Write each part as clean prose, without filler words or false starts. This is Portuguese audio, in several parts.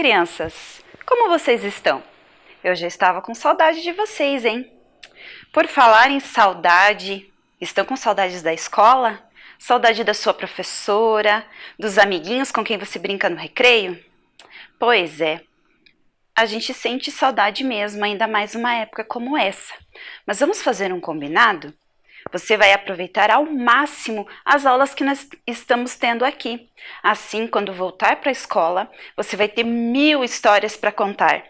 crianças! Como vocês estão? Eu já estava com saudade de vocês, hein? Por falar em saudade, estão com saudades da escola? Saudade da sua professora, dos amiguinhos com quem você brinca no recreio? Pois é, a gente sente saudade mesmo, ainda mais uma época como essa. Mas vamos fazer um combinado? Você vai aproveitar ao máximo as aulas que nós estamos tendo aqui. Assim, quando voltar para a escola, você vai ter 1000 histórias para contar.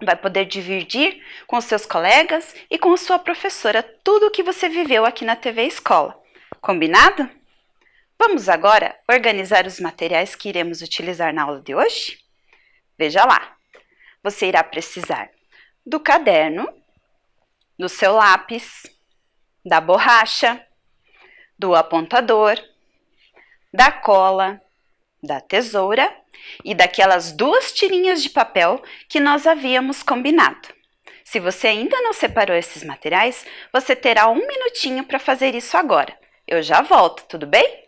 Vai poder dividir com os seus colegas e com a sua professora tudo o que você viveu aqui na TV Escola. Combinado? Vamos agora organizar os materiais que iremos utilizar na aula de hoje? Veja lá. Você irá precisar do caderno, do seu lápis, da borracha, do apontador, da cola, da tesoura e daquelas 2 tirinhas de papel que nós havíamos combinado. Se você ainda não separou esses materiais, você terá 1 minutinho para fazer isso agora. Eu já volto, tudo bem?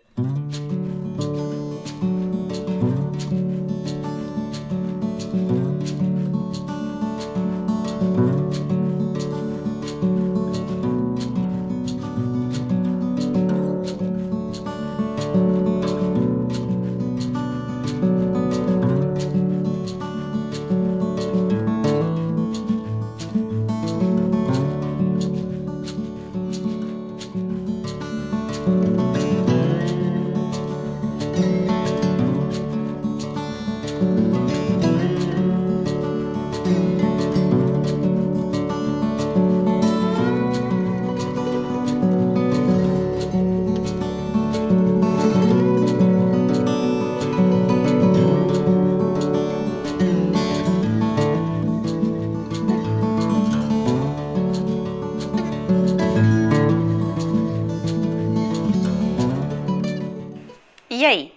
E aí,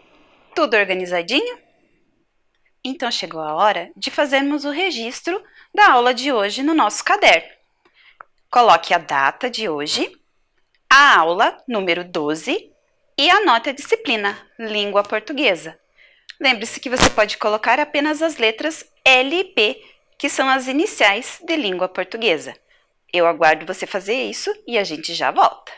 tudo organizadinho? Então chegou a hora de fazermos o registro da aula de hoje no nosso caderno. Coloque a data de hoje, a aula número 12 e anote a disciplina, Língua Portuguesa. Lembre-se que você pode colocar apenas as letras L e P, que são as iniciais de Língua Portuguesa. Eu aguardo você fazer isso e a gente já volta.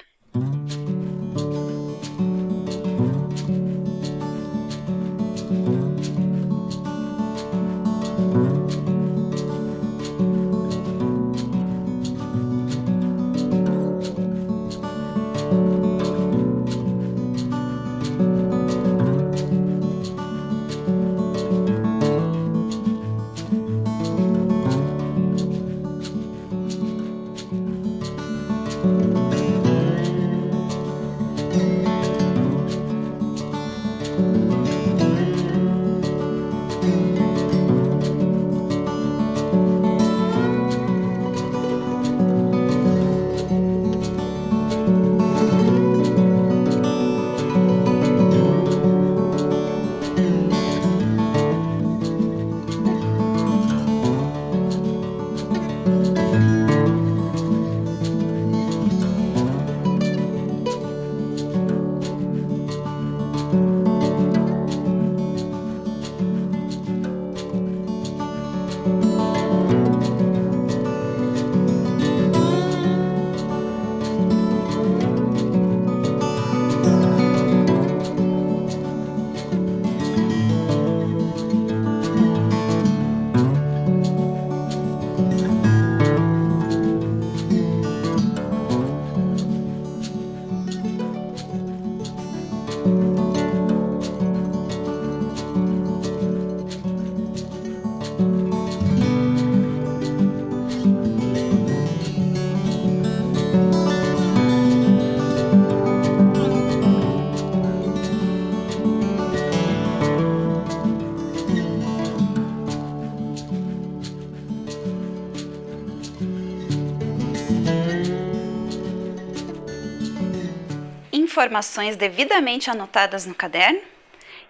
Informações devidamente anotadas no caderno?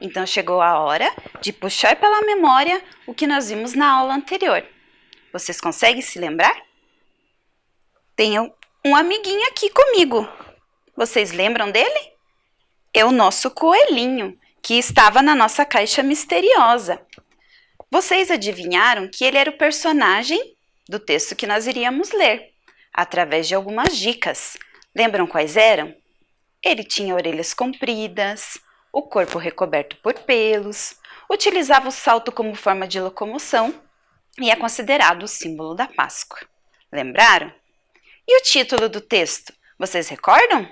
Então chegou a hora de puxar pela memória o que nós vimos na aula anterior. Vocês conseguem se lembrar? Tenho um amiguinho aqui comigo. Vocês lembram dele? É o nosso coelhinho, que estava na nossa caixa misteriosa. Vocês adivinharam que ele era o personagem do texto que nós iríamos ler, através de algumas dicas. Lembram quais eram? Ele tinha orelhas compridas, o corpo recoberto por pelos, utilizava o salto como forma de locomoção e é considerado o símbolo da Páscoa. Lembraram? E o título do texto? Vocês recordam?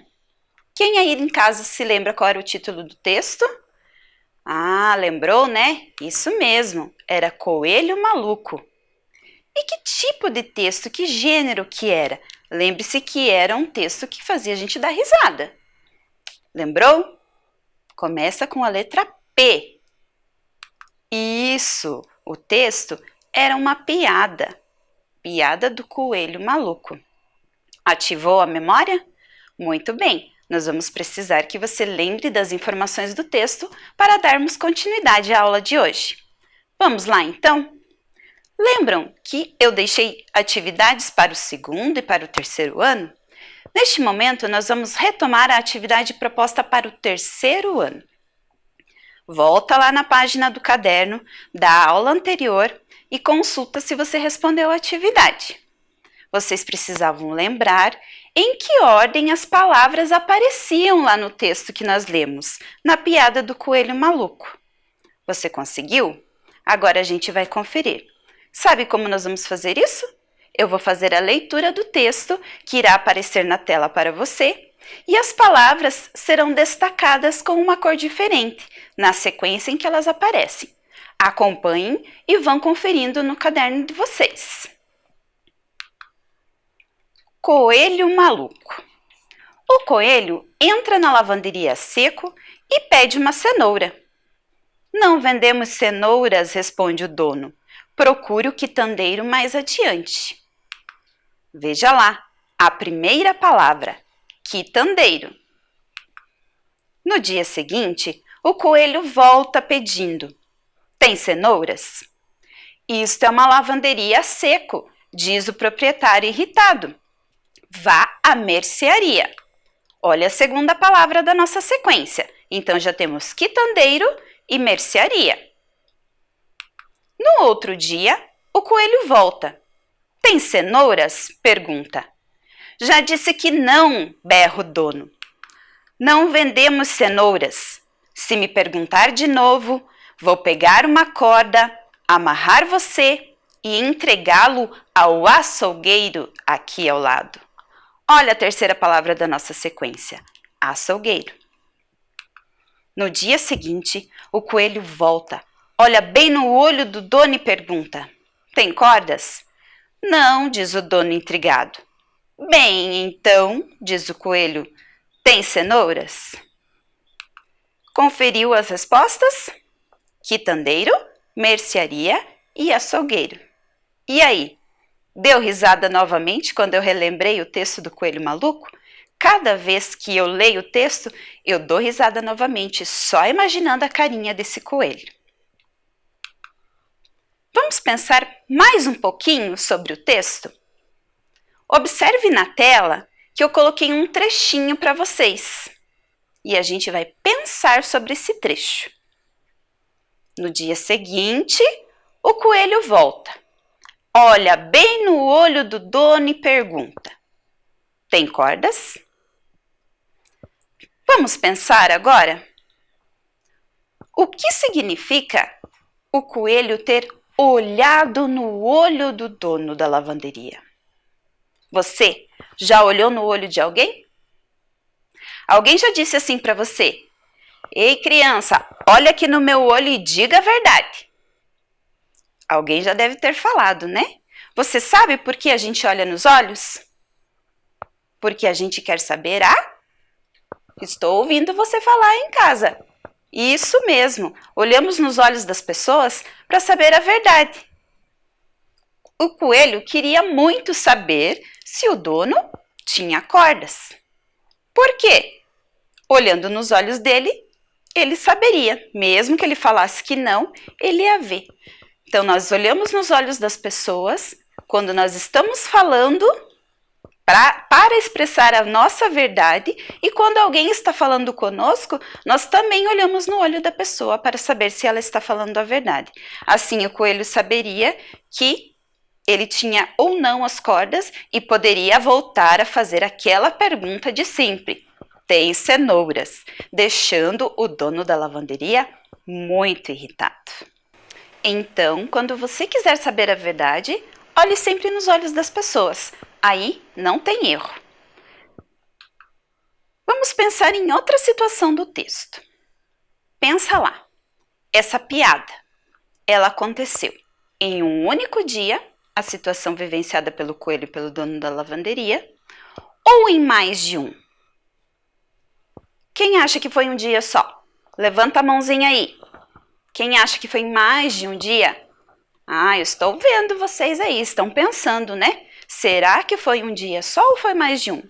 Quem aí em casa se lembra qual era o título do texto? Ah, lembrou, né? Isso mesmo, era Coelho Maluco. E que tipo de texto, que gênero que era? Lembre-se que era um texto que fazia a gente dar risada. Lembrou? Começa com a letra P. Isso, o texto era uma piada. Piada do Coelho Maluco. Ativou a memória? Muito bem, nós vamos precisar que você lembre das informações do texto para darmos continuidade à aula de hoje. Vamos lá, então? Lembram que eu deixei atividades para o segundo e para o terceiro ano? Neste momento, nós vamos retomar a atividade proposta para o terceiro ano. Volta lá na página do caderno da aula anterior e consulta se você respondeu a atividade. Vocês precisavam lembrar em que ordem as palavras apareciam lá no texto que nós lemos, na piada do Coelho Maluco. Você conseguiu? Agora a gente vai conferir. Sabe como nós vamos fazer isso? Eu vou fazer a leitura do texto que irá aparecer na tela para você e as palavras serão destacadas com uma cor diferente, na sequência em que elas aparecem. Acompanhem e vão conferindo no caderno de vocês. Coelho Maluco. O coelho entra na lavanderia seco e pede uma cenoura. Não vendemos cenouras, responde o dono. Procure o quitandeiro mais adiante. Veja lá, a primeira palavra, quitandeiro. No dia seguinte, o coelho volta pedindo: tem cenouras? Isto é uma lavanderia a seco, diz o proprietário irritado. Vá à mercearia. Olha a segunda palavra da nossa sequência. Então já temos quitandeiro e mercearia. No outro dia, o coelho volta. Tem cenouras? Pergunta. Já disse que não, berra o dono. Não vendemos cenouras. Se me perguntar de novo, vou pegar uma corda, amarrar você e entregá-lo ao açougueiro aqui ao lado. Olha a terceira palavra da nossa sequência, açougueiro. No dia seguinte, o coelho volta, olha bem no olho do dono e pergunta: tem cordas? Não, diz o dono intrigado. Bem, então, diz o coelho, tem cenouras? Conferiu as respostas? Quitandeiro, mercearia e açougueiro. E aí? Deu risada novamente quando eu relembrei o texto do Coelho Maluco? Cada vez que eu leio o texto, eu dou risada novamente, só imaginando a carinha desse coelho. Vamos pensar mais um pouquinho sobre o texto? Observe na tela que eu coloquei um trechinho para vocês. E a gente vai pensar sobre esse trecho. No dia seguinte, o coelho volta. Olha bem no olho do dono e pergunta: tem cordas? Vamos pensar agora? O que significa o coelho ter olhado no olho do dono da lavanderia? Você já olhou no olho de alguém? Alguém já disse assim para você: ei, criança, olha aqui no meu olho e diga a verdade. Alguém já deve ter falado, né? Você sabe por que a gente olha nos olhos? Porque a gente quer saber Estou ouvindo você falar em casa. Isso mesmo, olhamos nos olhos das pessoas para saber a verdade. O coelho queria muito saber se o dono tinha cordas. Por quê? Olhando nos olhos dele, ele saberia. Mesmo que ele falasse que não, ele ia ver. Então, nós olhamos nos olhos das pessoas quando nós estamos falando para expressar a nossa verdade, e quando alguém está falando conosco, nós também olhamos no olho da pessoa para saber se ela está falando a verdade. Assim, o coelho saberia que ele tinha ou não as cordas e poderia voltar a fazer aquela pergunta de sempre: tem cenouras? Deixando o dono da lavanderia muito irritado. Então, quando você quiser saber a verdade, olhe sempre nos olhos das pessoas. Aí não tem erro. Vamos pensar em outra situação do texto. Pensa lá. Essa piada, ela aconteceu em um único dia, a situação vivenciada pelo coelho e pelo dono da lavanderia, ou em mais de um? Quem acha que foi um dia só? Levanta a mãozinha aí. Quem acha que foi em mais de um dia? Ah, eu estou vendo vocês aí, estão pensando, né? Será que foi um dia só ou foi mais de um?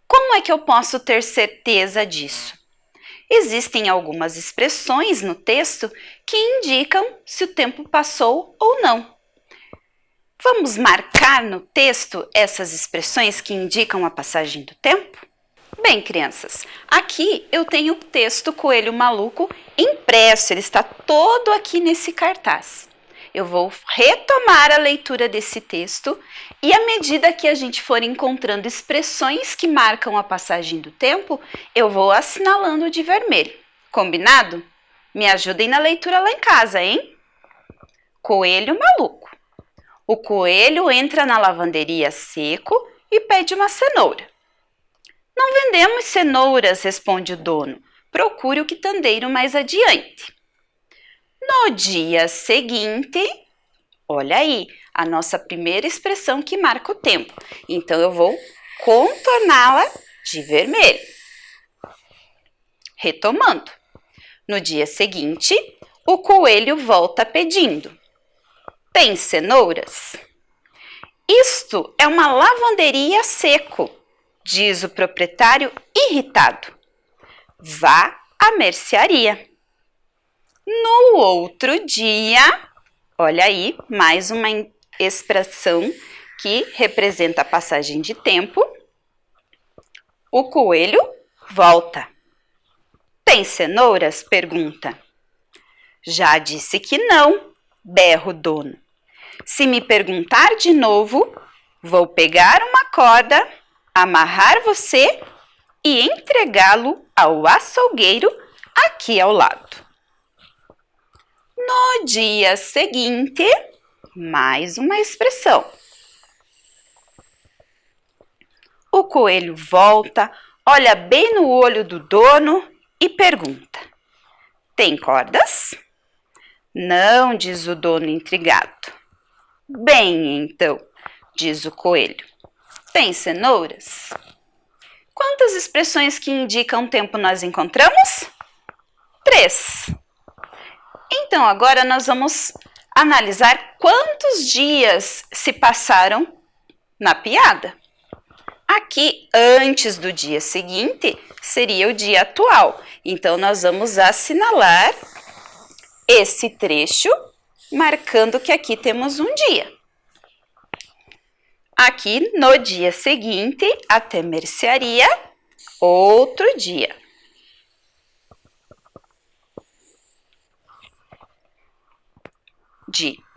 Como é que eu posso ter certeza disso? Existem algumas expressões no texto que indicam se o tempo passou ou não. Vamos marcar no texto essas expressões que indicam a passagem do tempo? Bem, crianças, aqui eu tenho o texto Coelho Maluco impresso, ele está todo aqui nesse cartaz. Eu vou retomar a leitura desse texto e, à medida que a gente for encontrando expressões que marcam a passagem do tempo, eu vou assinalando de vermelho. Combinado? Me ajudem na leitura lá em casa, hein? Coelho Maluco. O coelho entra na lavanderia seco e pede uma cenoura. Não vendemos cenouras, responde o dono. Procure o quitandeiro mais adiante. No dia seguinte, olha aí, a nossa primeira expressão que marca o tempo. Então, eu vou contorná-la de vermelho. Retomando. No dia seguinte, o coelho volta pedindo: tem cenouras? Isto é uma lavanderia seco, diz o proprietário irritado. Vá à mercearia. No outro dia, olha aí, mais uma expressão que representa a passagem de tempo. O coelho volta. Tem cenouras? Pergunta. Já disse que não, berra o dono. Se me perguntar de novo, vou pegar uma corda, amarrar você e entregá-lo ao açougueiro aqui ao lado. No dia seguinte, mais uma expressão. O coelho volta, olha bem no olho do dono e pergunta: tem cordas? Não, diz o dono intrigado. Bem, então, diz o coelho, tem cenouras? Quantas expressões que indicam tempo nós encontramos? 3. Então, agora nós vamos analisar quantos dias se passaram na piada. Aqui, antes do dia seguinte, seria o dia atual. Então, nós vamos assinalar esse trecho, marcando que aqui temos um dia. Aqui, no dia seguinte, até mercearia, outro dia.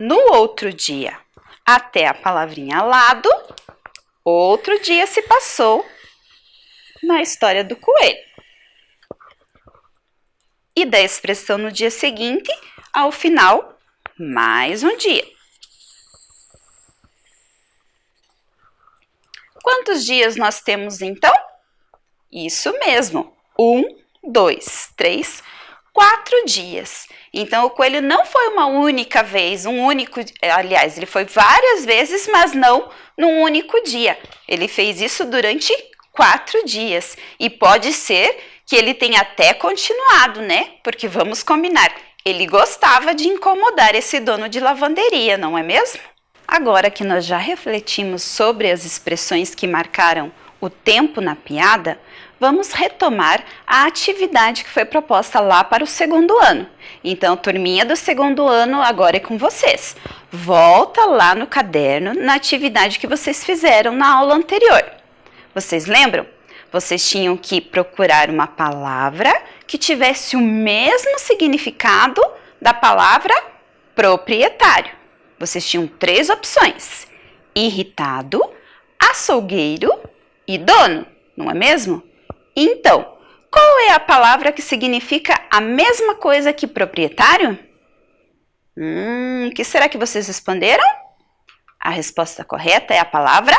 No outro dia até a palavrinha lado, outro dia se passou na história do coelho. E da expressão no dia seguinte, ao final, mais um dia. Quantos dias nós temos então? Isso mesmo, 1, 2, 3, 4 dias. Então, o coelho não foi uma única vez, aliás, ele foi várias vezes, mas não num único dia. Ele fez isso durante 4 dias. E pode ser que ele tenha até continuado, né? Porque vamos combinar, ele gostava de incomodar esse dono de lavanderia, não é mesmo? Agora que nós já refletimos sobre as expressões que marcaram o tempo na piada, vamos retomar a atividade que foi proposta lá para o segundo ano. Então, turminha do segundo ano, agora é com vocês. Volta lá no caderno, na atividade que vocês fizeram na aula anterior. Vocês lembram? Vocês tinham que procurar uma palavra que tivesse o mesmo significado da palavra proprietário. Vocês tinham 3 opções: irritado, açougueiro e dono, não é mesmo? Então, qual é a palavra que significa a mesma coisa que proprietário? Que será que vocês responderam? A resposta correta é a palavra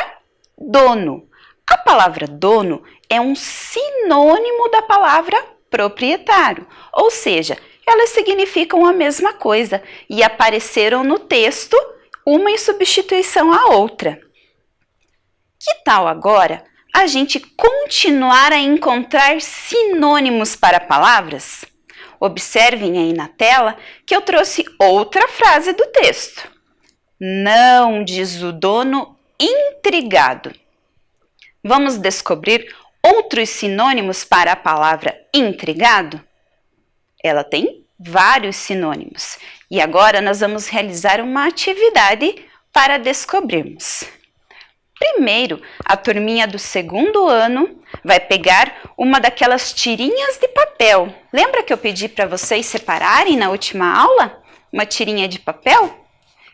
dono. A palavra dono é um sinônimo da palavra proprietário, ou seja, elas significam a mesma coisa e apareceram no texto uma em substituição à outra. Que tal agora a gente continuar a encontrar sinônimos para palavras? Observem aí na tela que eu trouxe outra frase do texto. Não, diz o dono, intrigado. Vamos descobrir outros sinônimos para a palavra intrigado? Ela tem vários sinônimos e agora nós vamos realizar uma atividade para descobrirmos. Primeiro, a turminha do segundo ano vai pegar uma daquelas tirinhas de papel. Lembra que eu pedi para vocês separarem na última aula? Uma tirinha de papel?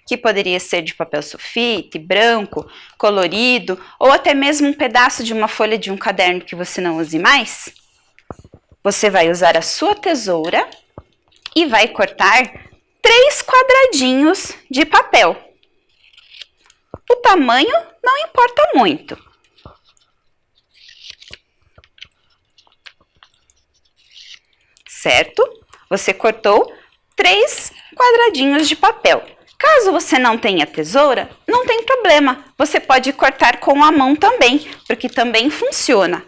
Que poderia ser de papel sulfite, branco, colorido, ou até mesmo um pedaço de uma folha de um caderno que você não use mais. Você vai usar a sua tesoura e vai cortar 3 quadradinhos de papel. O tamanho não importa muito. Certo? Você cortou 3 quadradinhos de papel. Caso você não tenha tesoura, não tem problema. Você pode cortar com a mão também, porque também funciona.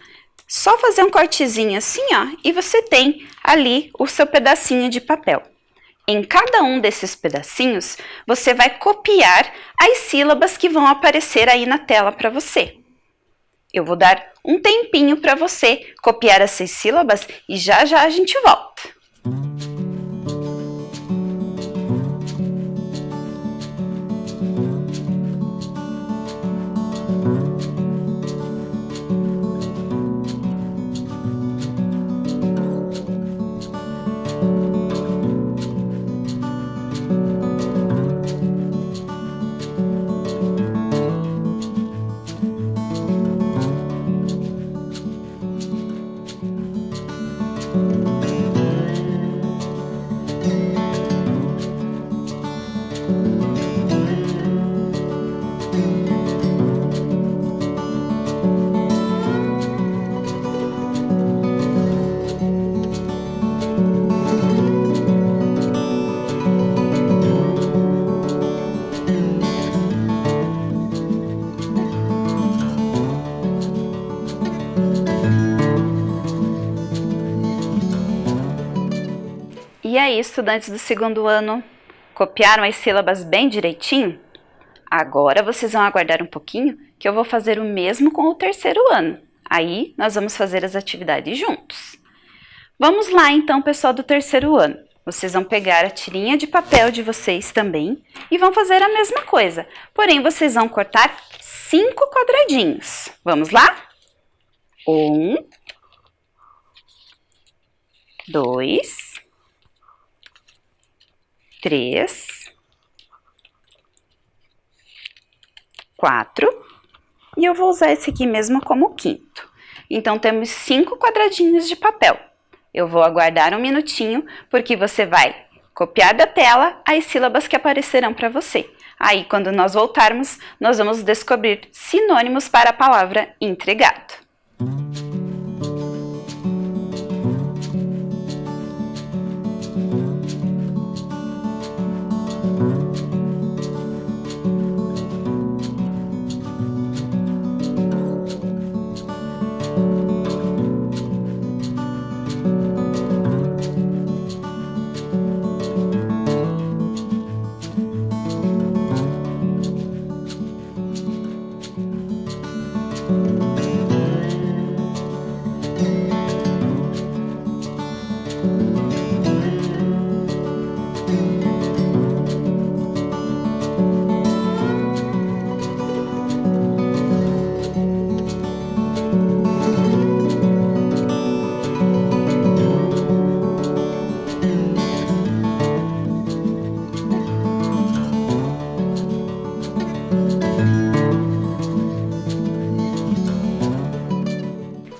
Só fazer um cortezinho assim, ó, e você tem ali o seu pedacinho de papel. Em cada um desses pedacinhos, você vai copiar as sílabas que vão aparecer aí na tela para você. Eu vou dar um tempinho para você copiar essas sílabas e já já a gente volta. E aí, estudantes do segundo ano, copiaram as sílabas bem direitinho? Agora vocês vão aguardar um pouquinho que eu vou fazer o mesmo com o terceiro ano. Aí nós vamos fazer as atividades juntos. Vamos lá então, pessoal do terceiro ano. Vocês vão pegar a tirinha de papel de vocês também e vão fazer a mesma coisa. Porém, vocês vão cortar 5 quadradinhos. Vamos lá? 1, 2, 3, 4, e eu vou usar esse aqui mesmo como quinto. Então, temos 5 quadradinhos de papel. Eu vou aguardar um minutinho, porque você vai copiar da tela as sílabas que aparecerão para você. Aí, quando nós voltarmos, nós vamos descobrir sinônimos para a palavra intrigado.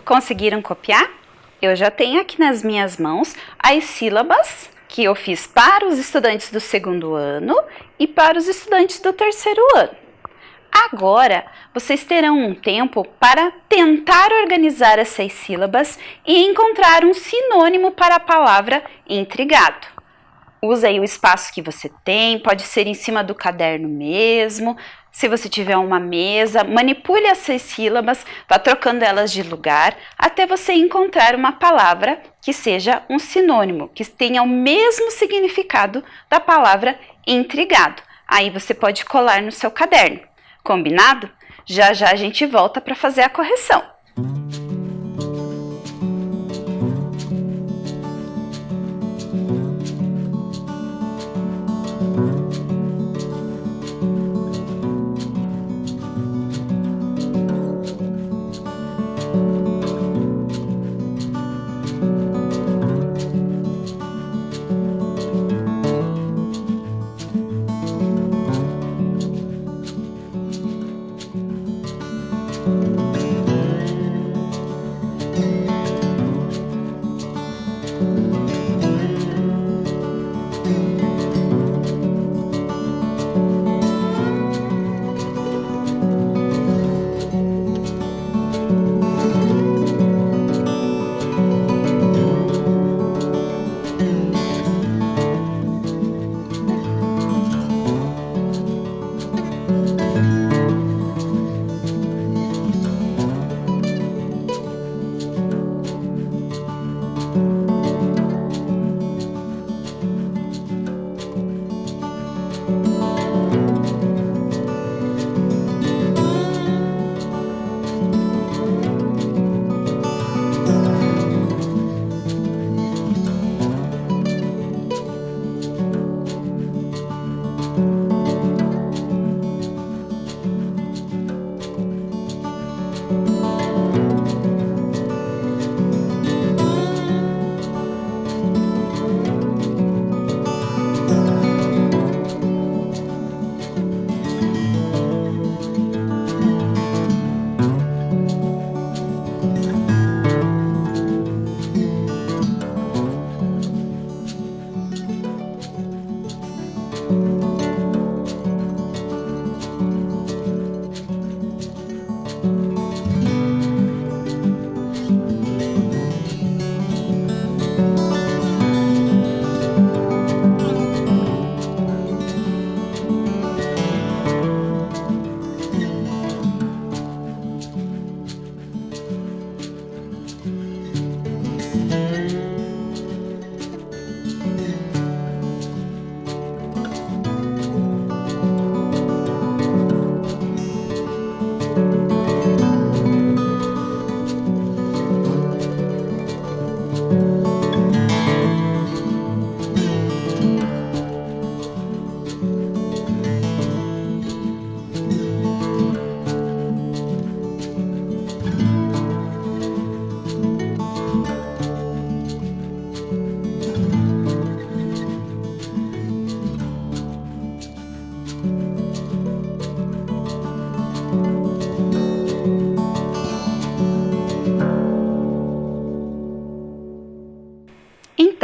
Conseguiram copiar? Eu já tenho aqui nas minhas mãos as sílabas que eu fiz para os estudantes do segundo ano e para os estudantes do terceiro ano. Agora, vocês terão um tempo para tentar organizar essas sílabas e encontrar um sinônimo para a palavra intrigado. Use aí o espaço que você tem, pode ser em cima do caderno mesmo. Se você tiver uma mesa, manipule essas sílabas, vá trocando elas de lugar até você encontrar uma palavra que seja um sinônimo, que tenha o mesmo significado da palavra intrigado. Aí você pode colar no seu caderno. Combinado? Já já a gente volta para fazer a correção.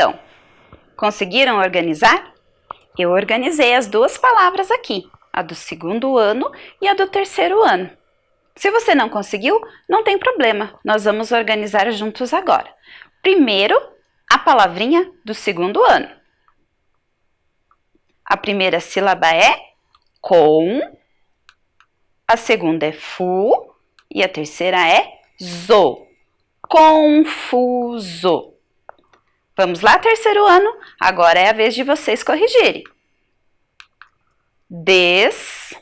Então, conseguiram organizar? Eu organizei as duas palavras aqui, a do segundo ano e a do terceiro ano. Se você não conseguiu, não tem problema, nós vamos organizar juntos agora. Primeiro, a palavrinha do segundo ano. A primeira sílaba é com, a segunda é fu e a terceira é zo. Confuso. Vamos lá, terceiro ano, agora é a vez de vocês corrigirem. Des,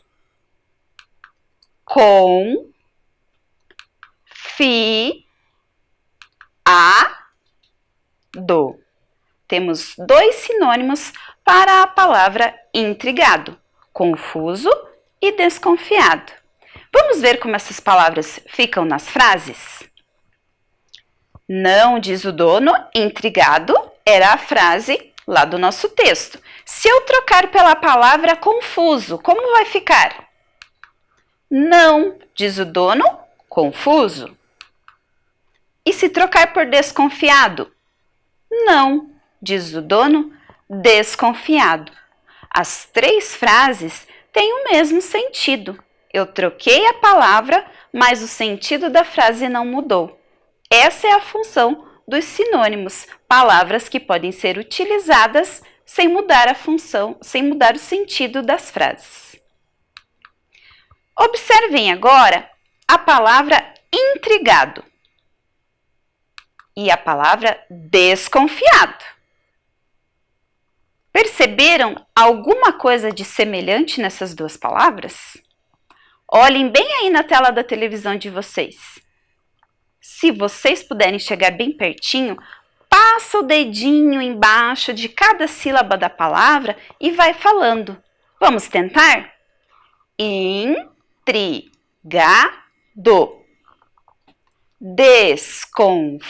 com, fi, a, do. Temos dois sinônimos para a palavra intrigado, confuso e desconfiado. Vamos ver como essas palavras ficam nas frases? Não, diz o dono, intrigado era a frase lá do nosso texto. Se eu trocar pela palavra confuso, como vai ficar? Não, diz o dono, confuso. E se trocar por desconfiado? Não, diz o dono, desconfiado. As 3 frases têm o mesmo sentido. Eu troquei a palavra, mas o sentido da frase não mudou. Essa é a função dos sinônimos, palavras que podem ser utilizadas sem mudar a função, sem mudar o sentido das frases. Observem agora a palavra intrigado e a palavra desconfiado. Perceberam alguma coisa de semelhante nessas 2 palavras? Olhem bem aí na tela da televisão de vocês. Se vocês puderem chegar bem pertinho, passa o dedinho embaixo de cada sílaba da palavra e vai falando. Vamos tentar? Intrigado, desconfiado.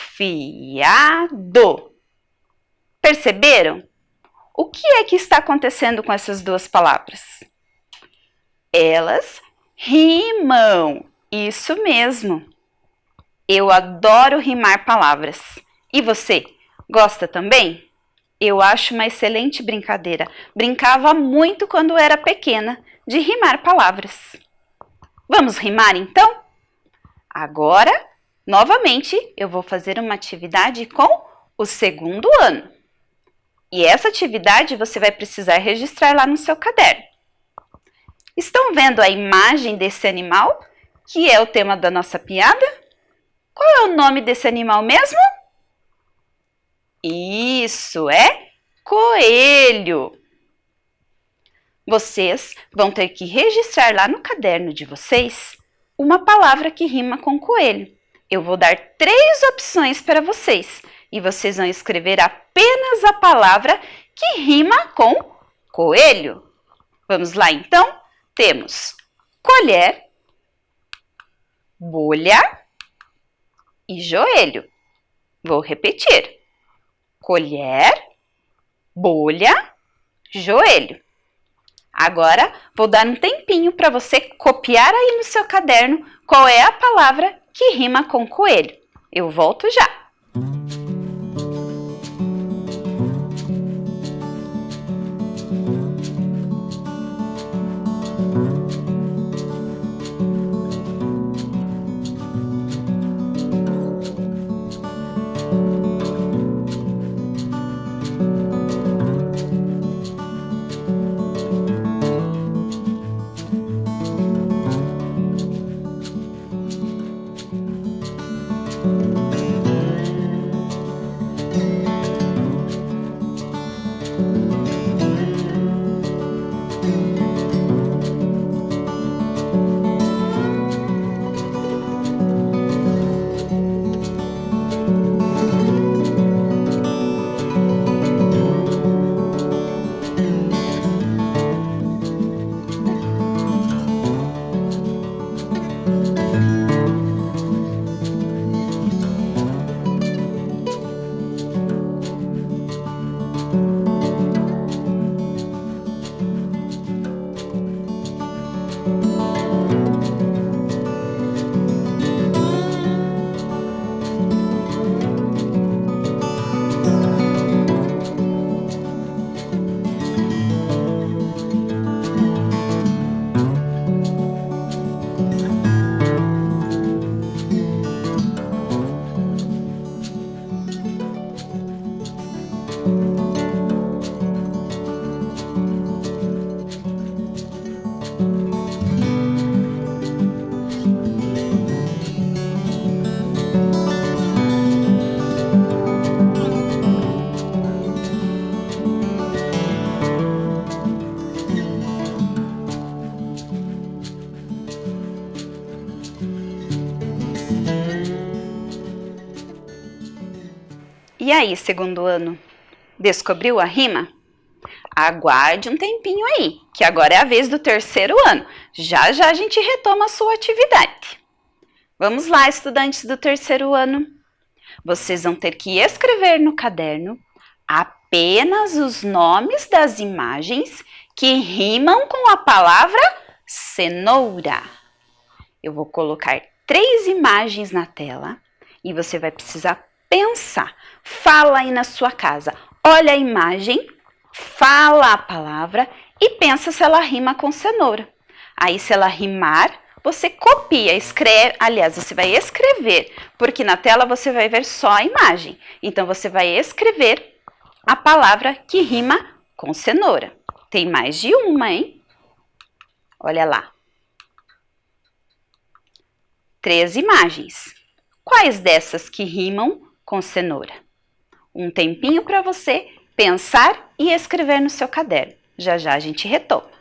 Perceberam? O que é que está acontecendo com essas 2 palavras? Elas rimam. Isso mesmo. Eu adoro rimar palavras. E você, gosta também? Eu acho uma excelente brincadeira. Brincava muito quando era pequena de rimar palavras. Vamos rimar então? Agora, novamente, eu vou fazer uma atividade com o 2º ano. E essa atividade você vai precisar registrar lá no seu caderno. Estão vendo a imagem desse animal, que é o tema da nossa piada? Qual é o nome desse animal mesmo? Isso, é coelho. Vocês vão ter que registrar lá no caderno de vocês uma palavra que rima com coelho. Eu vou dar 3 opções para vocês e vocês vão escrever apenas a palavra que rima com coelho. Vamos lá então? Temos colher, bolha e joelho. Vou repetir. Colher, bolha, joelho. Agora, vou dar um tempinho para você copiar aí no seu caderno qual é a palavra que rima com coelho. Eu volto já. E aí, 2º ano, descobriu a rima? Aguarde um tempinho aí, que agora é a vez do 3º ano. Já já a gente retoma a sua atividade. Vamos lá, estudantes do 3º ano. Vocês vão ter que escrever no caderno apenas os nomes das imagens que rimam com a palavra cenoura. Eu vou colocar 3 imagens na tela E você vai precisar pensar. Fala aí na sua casa. Olha a imagem, fala a palavra e pensa se ela rima com cenoura. Aí, se ela rimar, você copia, escreve. Aliás, você vai escrever, porque na tela você vai ver só a imagem. Então, você vai escrever a palavra que rima com cenoura. Tem mais de uma, hein? Olha lá. 3 imagens. Quais dessas que rimam com cenoura? Um tempinho para você pensar e escrever no seu caderno. Já já a gente retoma.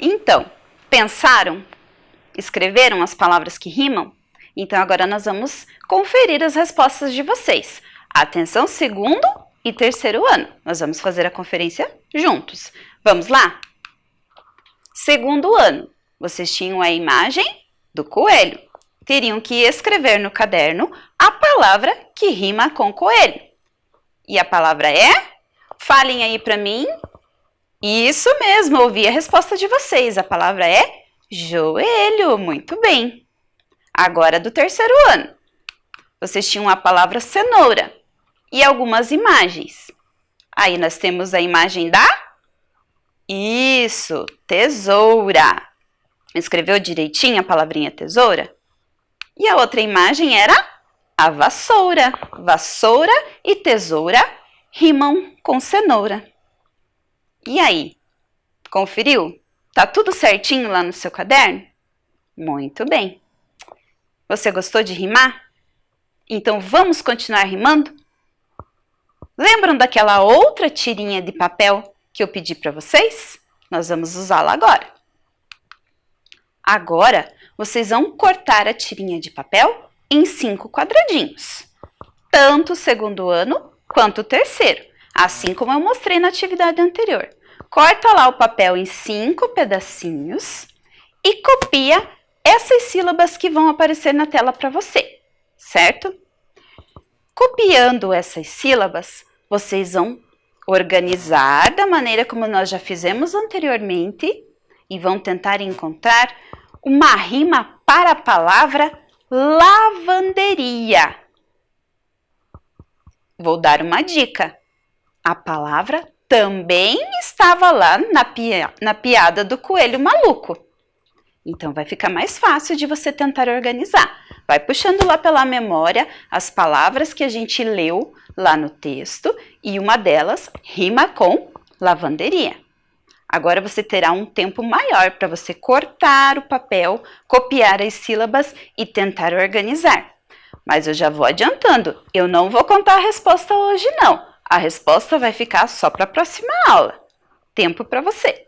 Então, pensaram? Escreveram as palavras que rimam? Então, agora nós vamos conferir as respostas de vocês. Atenção, 2º e 3º ano. Nós vamos fazer a conferência juntos. Vamos lá? 2º ano, vocês tinham a imagem do coelho. Teriam que escrever no caderno a palavra que rima com coelho. E a palavra é? Falem aí para mim. Isso mesmo, ouvi a resposta de vocês. A palavra é joelho. Muito bem. Agora do 3º ano. Vocês tinham a palavra cenoura e algumas imagens. Aí nós temos a imagem da... Isso, tesoura. Escreveu direitinho a palavrinha tesoura? E a outra imagem era a vassoura. Vassoura e tesoura rimam com cenoura. E aí, conferiu? Tá tudo certinho lá no seu caderno? Muito bem. Você gostou de rimar? Então vamos continuar rimando? Lembram daquela outra tirinha de papel que eu pedi para vocês? Nós vamos usá-la agora. Agora, vocês vão cortar a tirinha de papel em 5 quadradinhos. Tanto o 2º ano quanto o 3º. Assim como eu mostrei na atividade anterior. Corta lá o papel em 5 pedacinhos e copia essas sílabas que vão aparecer na tela para você, certo? Copiando essas sílabas, vocês vão organizar da maneira como nós já fizemos anteriormente e vão tentar encontrar uma rima para a palavra lavanderia. Vou dar uma dica. A palavra também estava lá na piada do coelho maluco. Então, vai ficar mais fácil de você tentar organizar. Vai puxando lá pela memória as palavras que a gente leu lá no texto e uma delas rima com lavanderia. Agora você terá um tempo maior para você cortar o papel, copiar as sílabas e tentar organizar. Mas eu já vou adiantando, eu não vou contar a resposta hoje não. A resposta vai ficar só para a próxima aula. Tempo para você.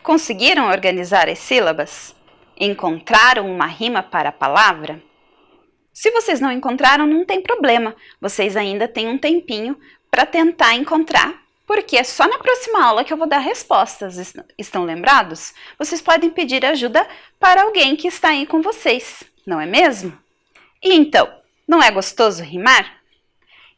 Conseguiram organizar as sílabas? Encontraram uma rima para a palavra? Se vocês não encontraram, não tem problema. Vocês ainda têm um tempinho para tentar encontrar, porque é só na próxima aula que eu vou dar respostas. Estão lembrados? Vocês podem pedir ajuda para alguém que está aí com vocês, não é mesmo? E então, não é gostoso rimar?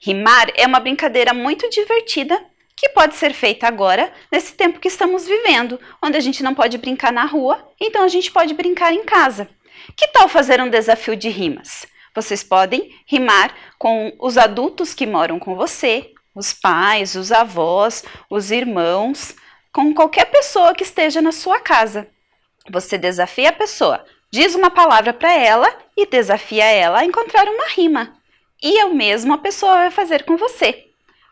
Rimar é uma brincadeira muito divertida que pode ser feita agora, nesse tempo que estamos vivendo, onde a gente não pode brincar na rua, então a gente pode brincar em casa. Que tal fazer um desafio de rimas? Vocês podem rimar com os adultos que moram com você, os pais, os avós, os irmãos, com qualquer pessoa que esteja na sua casa. Você desafia a pessoa, diz uma palavra para ela e desafia ela a encontrar uma rima. E eu mesmo a pessoa vai fazer com você.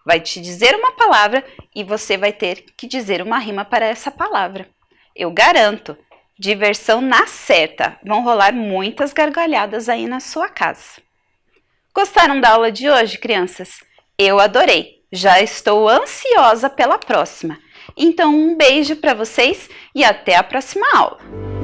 Vai te dizer uma palavra e você vai ter que dizer uma rima para essa palavra. Eu garanto, diversão na certa. Vão rolar muitas gargalhadas aí na sua casa. Gostaram da aula de hoje, crianças? Eu adorei. Já estou ansiosa pela próxima. Então, um beijo para vocês e até a próxima aula.